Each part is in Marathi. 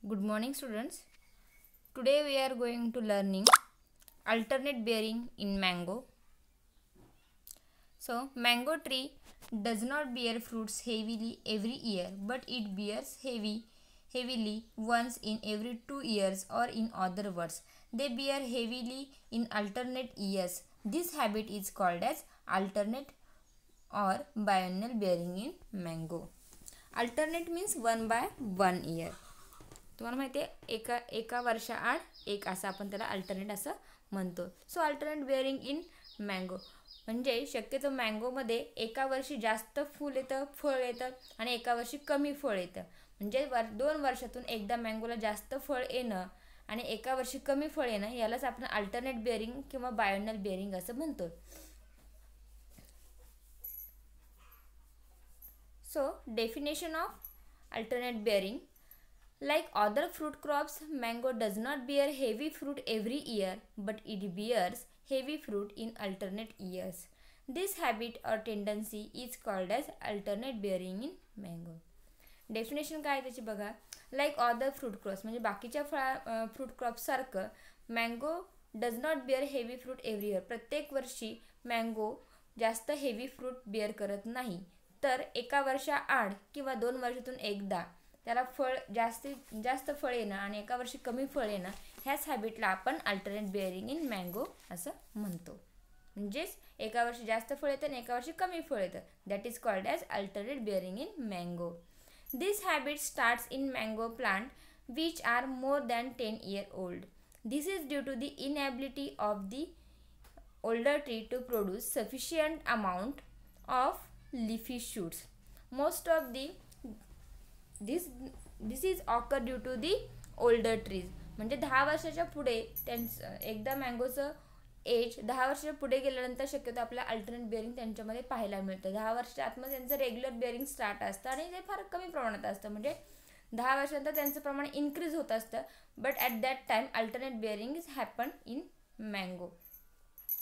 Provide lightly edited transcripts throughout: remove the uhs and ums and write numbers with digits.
Good morning students. Today we are going to learning alternate bearing in mango. So mango tree does not bear fruits heavily every year, but it bears heavily once in every 2 years, or in other words they bear heavily in alternate years. This habit is called as alternate or biennial bearing in mango. Alternate means 1 by 1 year. तुम्हाला माहिती आहे एका वर्षाआड एक असं आपण त्याला अल्टरनेट असं म्हणतो. So alternate bearing in mango म्हणजे शक्यतो मँगोमध्ये एका वर्षी जास्त फूल येतं, फळ येतं आणि एका वर्षी कमी फळ येतं. म्हणजे 2 वर्षातून एकदा मँगोला जास्त फळ येणं आणि एका वर्षी कमी फळ येणं यालाच आपण अल्टरनेट बेअरिंग किंवा बायोनल बेअरिंग असं म्हणतो. So definition of alternate bearing. Like other fruit crops, mango does not bear heavy fruit every year, but it bears heavy fruit in alternate years. This habit or tendency is called as alternate bearing in mango. Definition काय त्याची बघा. Like other fruit crops म्हणजे बाकीच्या फ्रूट क्रॉप्स सारखं mango does not bear heavy fruit every year. प्रत्येक वर्षी मँगो जास्त हेवी फ्रूट बेअर करत नाही, तर एका वर्षाआड किंवा 2 वर्षातून एकदा त्याला फळ जास्त फळ येणं आणि एका वर्षी कमी फळ येणं ह्याच हॅबिटला आपण अल्टरनेट बेअरिंग इन मँगो असं म्हणतो. म्हणजेच एका वर्षी जास्त फळ येतं आणि एका वर्षी कमी फळ येतं. That is called as alternate bearing in mango. This habit starts in mango plant which are more than 10 years old. This is due to the inability of the older tree to produce sufficient amount of leafy shoots. Most of the this is occur due to the older trees. म्हणजे 10 वर्षाच्या पुढे त्यांचं एकदा मँगोचं एज 10 वर्षाच्या पुढे गेल्यानंतर शक्यतो आपल्याला अल्टरनेट बेअरिंग त्यांच्यामध्ये पाहायला मिळतं. 10 वर्षाच्या आतमध्ये त्यांचं रेग्युलर बेअरिंग स्टार्ट असतं आणि ते फार कमी प्रमाणात असतं. म्हणजे 10 वर्षानंतर त्यांचं प्रमाण इन्क्रीज होत असतं. But at that time alternate bearing is happen in mango.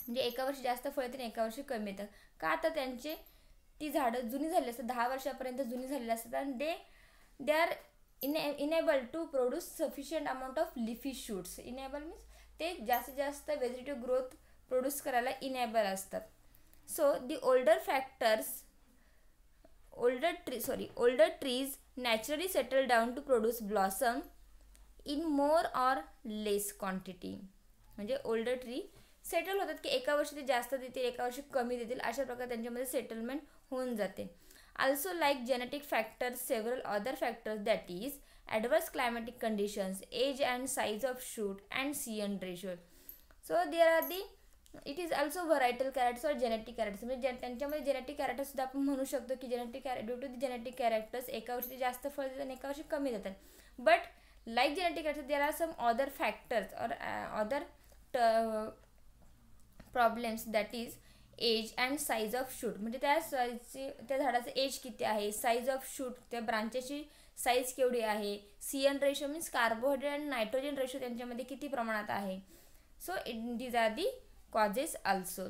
म्हणजे एका वर्षी जास्त फळ येतं आणि एका वर्षी कमी येतं. का तर त्यांचे ती झाडं जुनी झालेली असतात, 10 वर्षापर्यंत जुनी झालेली असतात आणि they are unable to produce sufficient amount of leafy shoots. Enable means ते जास्त व्हेजिटेटिव्ह ग्रोथ प्रोड्यूस करायला इनेबल असतात. So the older trees naturally settle down to produce blossom in more or less quantity. म्हणजे ओल्डर ट्री सेटल होतात की एका वर्षी ते जास्त देतील, एका वर्षी कमी देतील, अशा प्रकारे त्यांच्यामध्ये सेटलमेंट होऊन जाते. Also, like genetic factors, several other factors, that is adverse climatic conditions, age and size of shoot, and CN ratio. So there are it is also varietal characters or genetic characters. म्हणजे त्यांच्यामध्ये जेनेटिक कॅरेक्टर्स सुद्धा आपण म्हणू शकतो की due to the genetic characters एका वर्षी जास्त फळ देतात आणि एका वर्षी कमी देतात. But like genetic characters there are some other factors or other problems, that is age and size of shoot. म्हणजे त्या झाडाचं एज किती आहे, साईज ऑफ शूट त्या ब्रांचेची साईज केवढी आहे, CN ratio means carbohydrate and nitrogen ratio त्यांच्यामध्ये किती प्रमाणात आहे. So these are the causes also.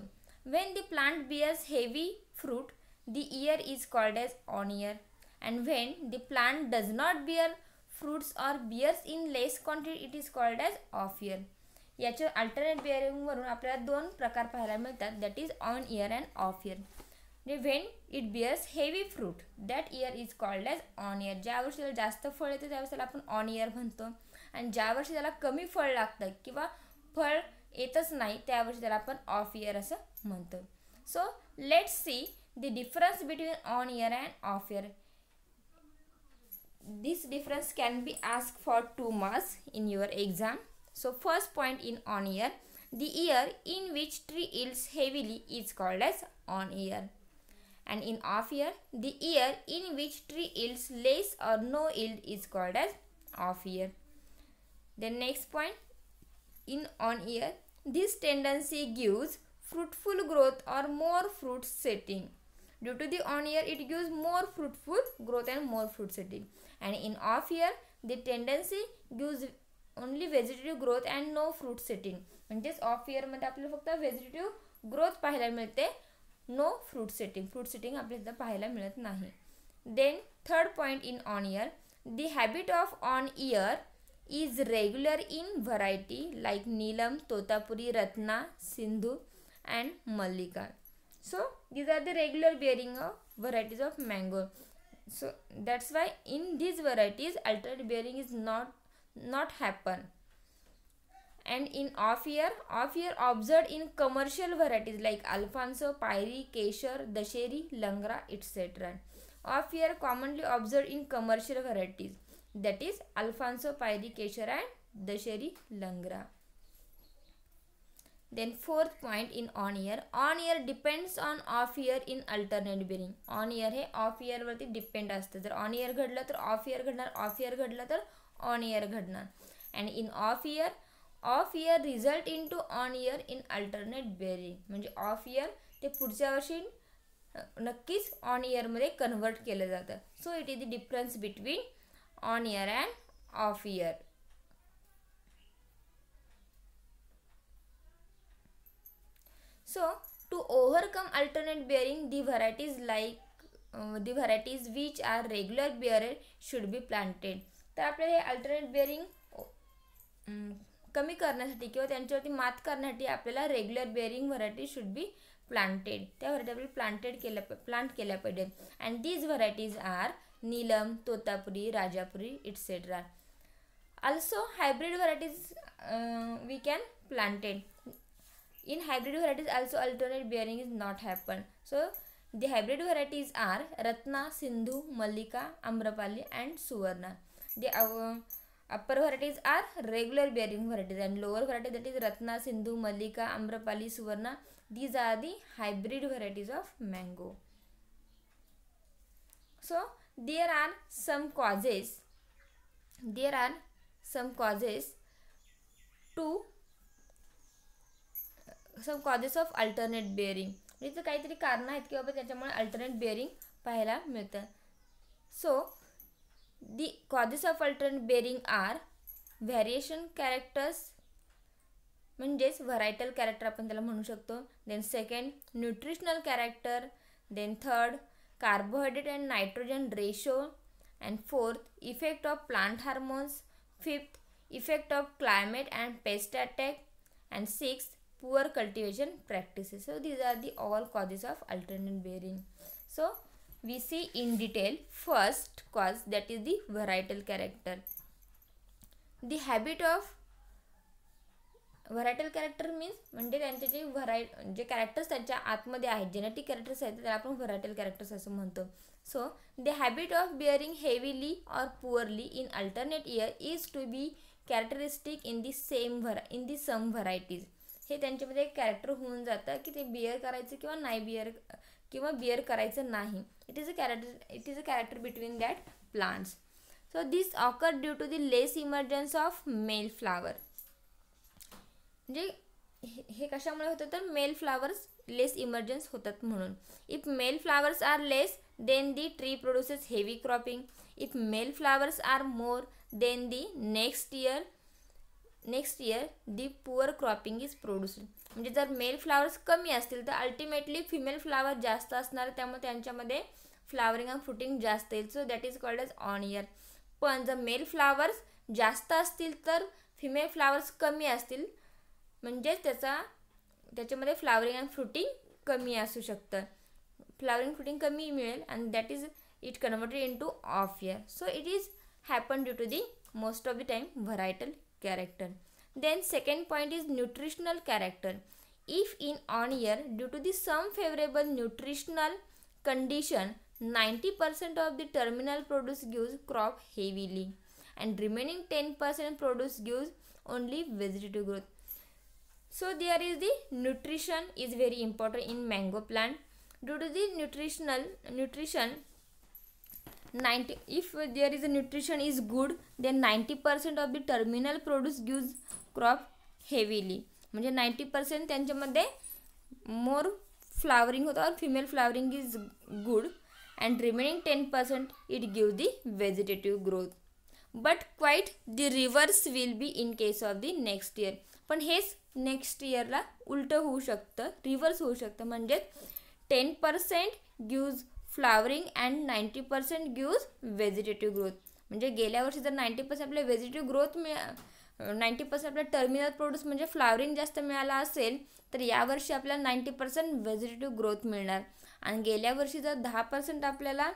When the plant bears heavy fruit the year is called as on year, and when the plant does not bear fruits or bears in less quantity it is called as off year. याच्या अल्टरनेट बेअरिंगवरून आपल्याला 2 प्रकार पाहायला मिळतात, that is on year and off year. म्हणजे when it bears heavy fruit that year is called as on year. ज्या वर्षी त्याला जास्त फळ येतं त्यावेळेस त्याला आपण ऑन इयर म्हणतो, आणि ज्या वर्षी त्याला कमी फळ लागतं किंवा फळ येतच नाही त्या वर्षी त्याला आपण ऑफ इयर असं म्हणतो. So let's see the difference between on year and off year. This difference can be ask for 2 marks in your exam. So first point in on year, the year in which tree yields heavily is called as on year, and in off year, the year in which tree yields less or no yield is called as off year. The next point in on year, this tendency gives fruitful growth or more fruit setting. Due to the on year, it gives more fruitful growth and more fruit setting, and in off year, the tendency gives only vegetative growth and no fruit setting. म्हणजेच ऑफ इयरमध्ये आपल्याला फक्त व्हेजिटेटिव्ह ग्रोथ पाहायला मिळते, नो फ्रूट सेटिंग आपल्याला पाहायला मिळत नाही. Then third point in on year, the habit of on year is regular in variety like Neelam, Totapuri, Ratna, Sindhu and Mallika. So these are the regular bearing of varieties of mango. So that's why in these varieties alternate bearing is not happen. And in off year observed in commercial varieties like Alfonso, Pyri, Kesar, Dasheri, Langra, etc. Off year commonly observed in commercial varieties, that is Alfonso, Pyri, Kesar and Dasheri, Langra. Then fourth point in on year depends on off year in alternate bearing. On year हे off year वरती डिपेंड असतं. जर on year घडलं तर off year घडणार, off year घडलं तर on year घडणार. And in off year result into on year in alternate bearing. म्हणजे off year ते पुढच्या वर्षी नक्कीच on year मध्ये कन्वर्ट केलं जातं. So it is the difference between on year and off year. So to overcome alternate bearing, the varieties which are regular bearer should be planted. तर आपल्याला हे alternate bearing कमी करण्यासाठी किंवा त्यांच्यावरती मात करण्यासाठी आपल्याला regular bearing variety should be planted. त्या व्हरायटी आपल्याला प्लांट केल्या पाहिजे. And these varieties are Neelam, Totapuri, Rajapuri etcetera. Also hybrid varieties we can planted. In hybrid varieties also alternate bearing is not happen. So the hybrid varieties are Ratna, Sindhu, Mallika, Amrapali and Suvarna. The upper varieties are regular bearing varieties and lower varieties, that is Ratna, Sindhu, Mallika, Amrapali, Suvarna. These are the hybrid varieties of mango. So there are some causes of alternate bearing. इथे काहीतरी कारण आहेत की बाबा त्याच्यामुळे alternate bearing पाहायला मिळतं. So the causes of alternate bearing are variation characters, म्हणजेच varietal character आपण त्याला म्हणू शकतो. Then second nutritional character. Then third carbohydrate and nitrogen ratio. And fourth effect of plant hormones. Fifth effect of climate and pest attack. And sixth poor cultivation practices. So these are the all causes of alternate bearing. So we see in detail first cause, that is the varietal character. The habit of varietal character means म्हणजे त्यांचे जे कॅरेक्टर्स त्यांच्या आतमध्ये आहेत, जेनेटिक कॅरेक्टर्स आहेत, त्याला आपण व्हरायटल कॅरेक्टर्स असं म्हणतो. So the habit of bearing heavily or poorly in alternate year is to be characteristic in the some varieties. हे त्यांच्यामध्ये एक कॅरेक्टर होऊन जातं की ते बिअर करायचं किंवा नाही बिअर करायचं नाही. It is a character between that plants. So this occur due to the less emergence of male flower. म्हणजे हे कशामुळे होतं तर मेल फ्लावर्स लेस इमर्जन्स होतात म्हणून. If male flowers are less then the tree produces heavy cropping. If male flowers are more then the next year the poor cropping is produced. म्हणजे जर मेल फ्लावर्स कमी असतील तर अल्टिमेटली फिमेल फ्लावर जास्त असणार, त्यामुळे त्यांच्यामध्ये फ्लावरिंग अँड फ्रुटिंग जास्त येईल. So that is called as on year. पण जर मेल फ्लावर्स जास्त असतील तर फिमेल फ्लावर्स कमी असतील, म्हणजे त्याच्यामध्ये फ्लावरिंग अँड फ्रुटिंग कमी असू शकतं. फ्लावरिंग फ्रुटिंग कमी मिळेल and that is it converted in to off year. So it is happen due to the most of the time varietal character. Then second point is nutritional character. If in on year due to the some favorable nutritional condition 90% of the terminal produce gives crop heavily and remaining 10% produce gives only vegetative growth. So there is the nutrition is very important in mango plant. Due to the nutrition 90, if there is a nutrition is good then 90% of the terminal produce gives crop heavily. म्हणजे 90% त्यांच्यामध्ये मोर फ्लावरिंग होतं और female flowering is good and remaining 10% it give the vegetative growth. But quite the reverse will be in case of the next year. पण हेच नेक्स्ट इयरला उलटं होऊ शकतं, रिव्हर्स होऊ शकतं. म्हणजे 10% gives flowering and 90% gives vegetative growth. म्हणजे गेल्या वर्षी जर 90% आपल्या व्हेजिटेटिव्ह ग्रोथ 90% आपल्या टर्मिनल प्रोड्यूस म्हणजे फ्लावरिंग जास्त मिळाला असेल, तर यावर्षी आपल्याला 90% व्हेजिटेटिव्ह ग्रोथ मिळणार. आणि गेल्या वर्षी जर 10% आपल्याला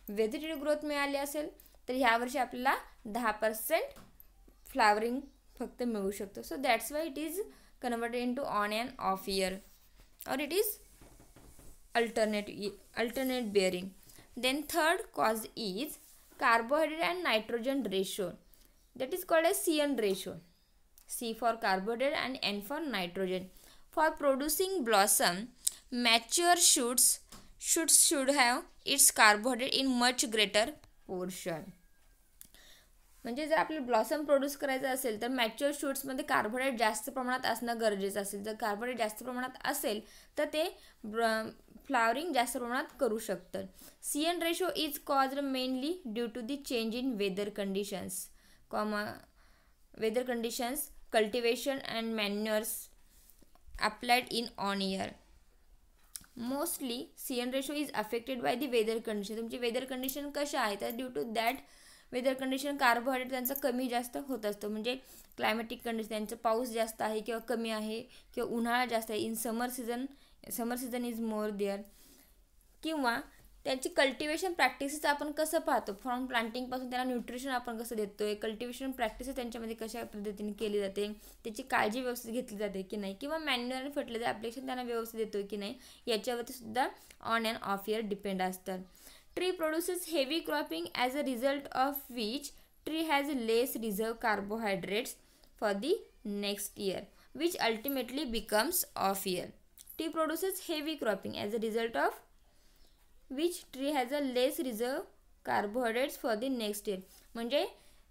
व्हेजिटेटिव्ह ग्रोथ मिळाली असेल, तर ह्यावर्षी आपल्याला 10% फ्लावरिंग फक्त मिळू शकतो. So that's why it is converted into on and off year, or it is alternate bearing. Then third cause is carbohydrate and nitrogen ratio, that is called as C/N ratio. C for carbohydrate and N for nitrogen. For producing blossom, mature shoots should have its carbohydrate in much greater portion. म्हणजे जर आपल्याला ब्लॉसम प्रोड्यूस करायचं असेल तर मॅच्युअर शूट्समध्ये कार्बोहायड्रेट जास्त प्रमाणात असणं गरजेचं असेल. जर कार्बोहायड्रेट जास्त प्रमाणात असेल तर ते फ्लावरिंग जास्त प्रमाणात करू शकतं. C/N ratio is caused mainly due to the change in weather conditions, cultivation and manures applied in on year. Mostly C/N ratio is affected by the weather condition. तुमची वेदर कंडिशन कशा आहे तर due to that weather condition carbohydrate त्यांचा कमी जास्त होत असतो. म्हणजे क्लायमॅटिक कंडिशन, त्यांचं पाऊस जास्त आहे किंवा कमी आहे, किंवा उन्हाळा जास्त आहे, in summer season is more there, किंवा त्यांची कल्टिवेशन प्रॅक्टिसेस आपण कसं पाहतो, फ्रॉम प्लांटिंगपासून त्यांना न्यूट्रिशन आपण कसं देतो आहे, कल्टिवेशन प्रॅक्टिसेस त्यांच्यामध्ये कशा पद्धतीने केली जाते, त्याची काळजी व्यवस्थित घेतली जाते की नाही, किंवा मॅन्युअल फर्टिलायझर ॲप्लिकेशन त्यांना व्यवस्थित देतो की नाही, याच्यावरती सुद्धा on and off year depend असतात. Tree produces heavy cropping as a result of which tree has less reserve carbohydrates for the next year, which ultimately becomes off year. Tree produces heavy cropping as a result of which tree has a less reserve carbohydrates for the next year. म्हणजे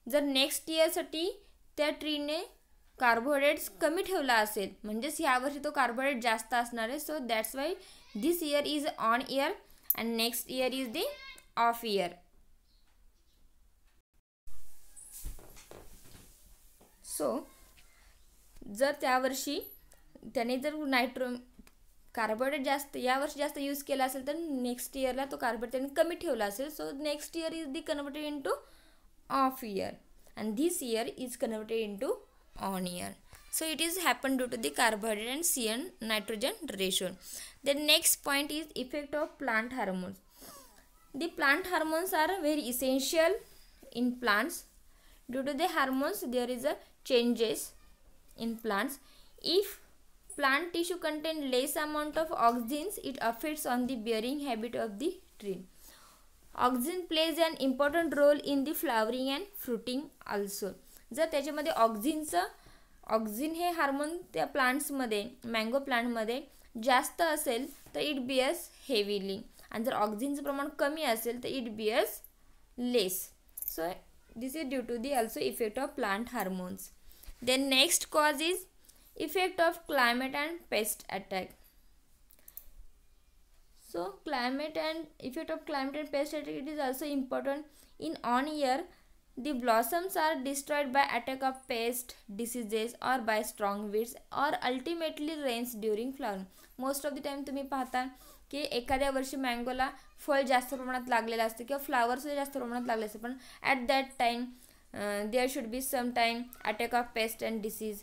जर नेक्स्ट इयरसाठी त्या ट्रीने कार्बोहायड्रेट्स कमी ठेवला असेल, म्हणजेच यावर्षी तो कार्बोहायड्रेट जास्त असणार आहे. So that's why this year is on year and next year is the off year. So जर त्यावर्षी त्याने जर कार्बोहायड्रेट जास्त यावर्षी जास्त यूज केला असेल तर नेक्स्ट इयरला तो कार्बोहायड्रेट त्याने कमी ठेवला असेल. So next year is the converted into of year and this year is converted into on year. So it is happened due to the carbohydrate and C/N nitrogen ratio. The next point is effect of plant hormones. The plant hormones are very essential in plants. Due to the hormones there is a changes in plants. If plant tissue contain less amount of auxins, it affects on the bearing habit of the tree. Auxin plays an important role in the flowering and fruiting also. जर त्याच्यामध्ये ऑक्झिन हे हार्मोन त्या प्लांट्समध्ये मँगो प्लांटमध्ये जास्त असेल तर इट बिअर्स हेवीली, आणि जर ऑक्झिनचं प्रमाण कमी असेल तर it bears less. So this is due to the also effect of plant hormones. Then next cause is effect of climate and pest attack. So climate and effect of climate and pest attack, it is also important. In on year the blossoms are destroyed by attack of pest diseases or by strong winds or ultimately rains during flowering. Most of the time तुम्ही पाहता की एखाद्या वर्षी मँगोला फळ जास्त प्रमाणात लागलेलं असतं किंवा फ्लावर्स जास्त प्रमाणात लागले असते, पण at that time there should be some time attack of pest and disease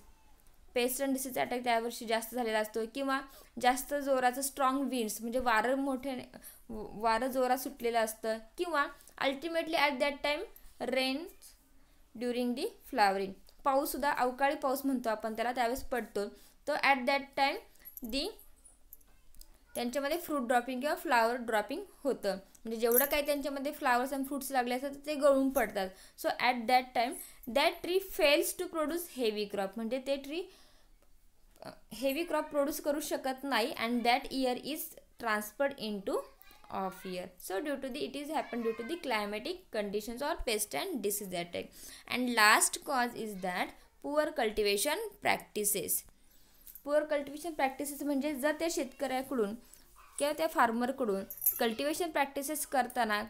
attack त्यावर्षी जास्त झालेला असतो, किंवा जास्त जोराचं स्ट्रॉंग विंड्स म्हणजे वारं जोरात सुटलेलं असतं, किंवा ultimately at that time rains during the flowering. पाऊससुद्धा अवकाळी पाऊस म्हणतो आपण त्याला, त्यावेळेस पडतो. तो ॲट दॅट टाइम त्यांच्यामध्ये फ्रूट ड्रॉपिंग किंवा फ्लावर ड्रॉपिंग होतं. म्हणजे जेवढं काही त्यांच्यामध्ये फ्लावर्स अँड फ्रूट्स लागले असतात ते गळून पडतात. So at that time that tree fails to produce heavy crop, म्हणजे ते ट्री हेवी क्रॉप प्रोड्यूस करू शकत नाही, and that year is transferred in to off year. So due to the it is happen due to the climatic conditions or pest and disease attack. And last cause is that poor cultivation practices. Poor cultivation practices म्हणजे जर त्या शेतकऱ्याकडून किंवा त्या फार्मरकडून कल्टिवेशन प्रॅक्टिसेस करताना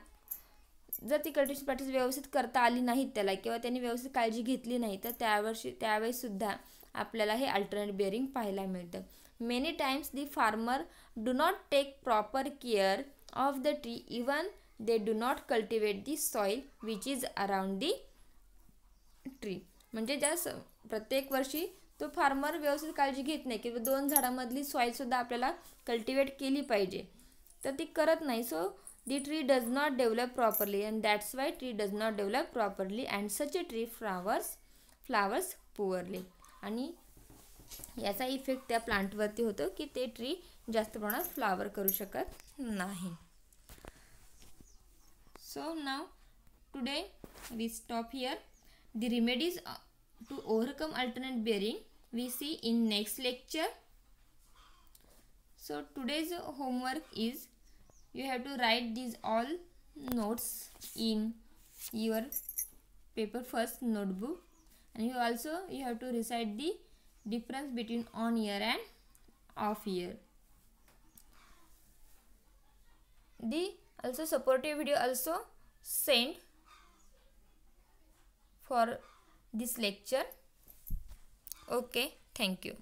जर ती कल्टिवेशन प्रॅक्टिस व्यवस्थित करता आली नाहीत त्याला, किंवा त्यांनी व्यवस्थित काळजी घेतली नाही, तर त्यावेळेससुद्धा आपल्याला हे अल्टरनेट बेअरिंग पाहायला मिळतं. Many times the farmer do not take proper care of the tree even they do not cultivate the soil which is around the tree. म्हणजे ज्या प्रत्येक वर्षी तो फार्मर व्यवस्थित काळजी घेत नाही की 2 झाडांमधली सॉईलसुद्धा आपल्याला कल्टिवेट केली पाहिजे, तर ती करत नाही. So the tree does not develop properly and that's why tree does not develop properly and such a tree flowers poorly. आणि याचा इफेक्ट त्या प्लांटवरती होतो की ते ट्री जास्त प्रमाणात फ्लावर करू शकत नाही. So now today we stop here. The remedies to overcome alternate bearing we see in next lecture. So today's homework is you have to write these all notes in your paper first notebook, and you have to recite the difference between on year and off year. The also supportive video also sent for this lecture. Okay, thank you.